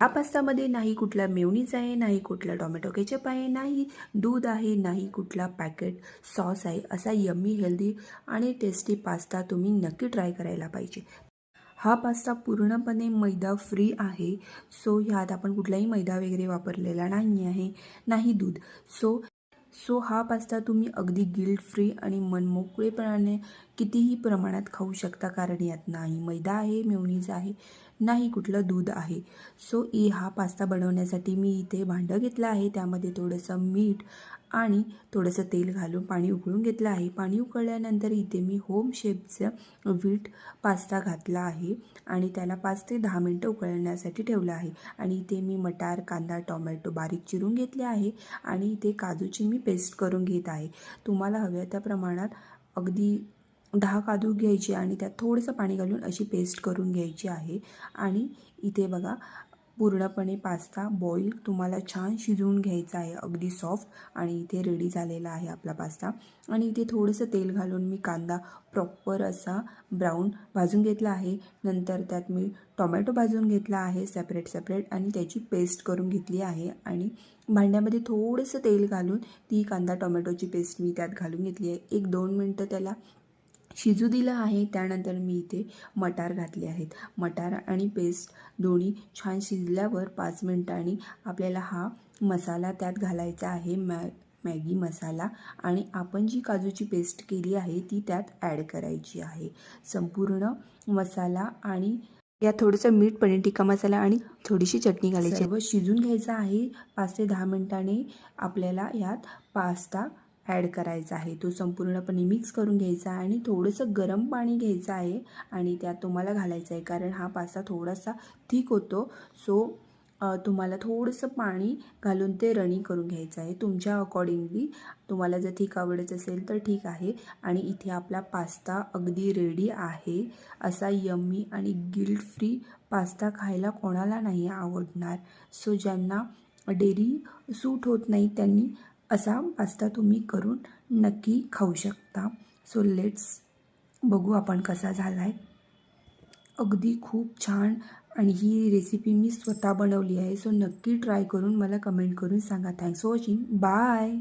या पास्तामध्ये नाही कुठला मेयोनीज आहे, नाही कुठला टोमॅटो केचप आहे, नाही दूध आहे, नाही कुठला पॅकेट सॉस आहे. असा यम्मी हेल्दी आणि टेस्टी पास्ता तुम्ही नक्की ट्राय करायला पाहिजे. हा पास्ता पूर्णपणे मैदा फ्री आहे. सो ह्यात आपण कुठलाही मैदा वगैरे वापरलेला नाही आहे, नाही दूध. सो सो हा पास्ता तुम्ही अगदी गिल्ट फ्री आणि मनमोकळेपणाने कितीही प्रमाणात खाऊ शकता, कारण यात नाही मैदा आहे, मेयोनीज आहे, नाही कुठलं दूध आहे. सो हा पास्ता बनवण्यासाठी मी इथे भांडं घेतलं आहे. त्यामध्ये थोडंसं मीठ आणि थोडंसं तेल घालून पाणी उकळून घेतलं आहे. पाणी उकळल्यानंतर इथे मी होम शेफचं व्हीट पास्ता घातला आहे आणि त्याला 5 ते 10 मिनटं उकळण्यासाठी ठेवलं आहे. आणि इथे मी मटार, कांदा, टोमॅटो बारीक चिरून घेतले आहे आणि इथे काजूची मी पेस्ट करून घेत आहे. तुम्हाला हव्या त्या प्रमाणात अगदी 10 काजू घ्यायचे आणि त्यात थोडंसं पाणी घालून अशी पेस्ट करून घ्यायची आहे. आणि इथे बघा, पूर्णपणे पास्ता बॉईल तुम्हाला छान शिजवून घ्यायचा आहे, अगदी सॉफ्ट. आणि इथे रेडी झालेला आहे आपला पास्ता. आणि इथे थोडंसं तेल घालून मी कांदा प्रॉपर असा ब्राऊन भाजून घेतला आहे. नंतर त्यात मी टोमॅटो भाजून घेतला आहे सेपरेट आणि त्याची पेस्ट करून घेतली आहे. आणि भांड्यामध्ये थोडंसं तेल घालून ती कांदा टोमॅटोची पेस्ट मी त्यात घालून घेतली आहे. 1-2 मिनटं त्याला शिजू दिलं आहे. त्यानंतर मी इथे मटार घातले आहेत. मटार आणि पेस्ट दोन्ही छान शिजल्यावर 5 मिनिटांनी आपल्याला हा मसाला त्यात घालायचा आहे, मॅगी मसाला. आणि आपण जी काजूची पेस्ट केली आहे ती त्यात ॲड करायची आहे. संपूर्ण मसाला आणि यात थोडंसं मीठ, पनीर टिक्का मसाला आणि थोडीशी चटणी घालायची. सर्व शिजून घ्यायचं आहे. 5 ते 10 मिनिटांनी आपल्याला यात पास्ता ॲड करायचा आहे. तो संपूर्णपणे मिक्स करून घ्यायचा आहे आणि थोडंसं गरम पाणी घ्यायचं आहे आणि त्यात तुम्हाला घालायचं आहे, कारण हा पास्ता थोडासा थिक होतो. सो तुम्हाला थोडंसं पाणी घालून ते रणी करून घ्यायचं आहे तुमच्या अकॉर्डिंगली. तुम्हाला जर थिक आवडत असेल तर ठीक आहे. आणि इथे आपला पास्ता अगदी रेडी आहे. असा यम्मी आणि गिल्ट फ्री पास्ता खायला कोणाला नाही आवडणार. सो ज्यांना डेअरी सूट होत नाही त्यांनी असा पास्ता तुम्ही करून नक्की खाऊ शकता. सो लेट्स बघू आपण कसा झाला आहे. अगदी खूप छान. आणि ही रेसिपी मी स्वतः बनवली आहे. सो नक्की ट्राय करून मला कमेंट करून सांगा. Thanks for watching. बाय.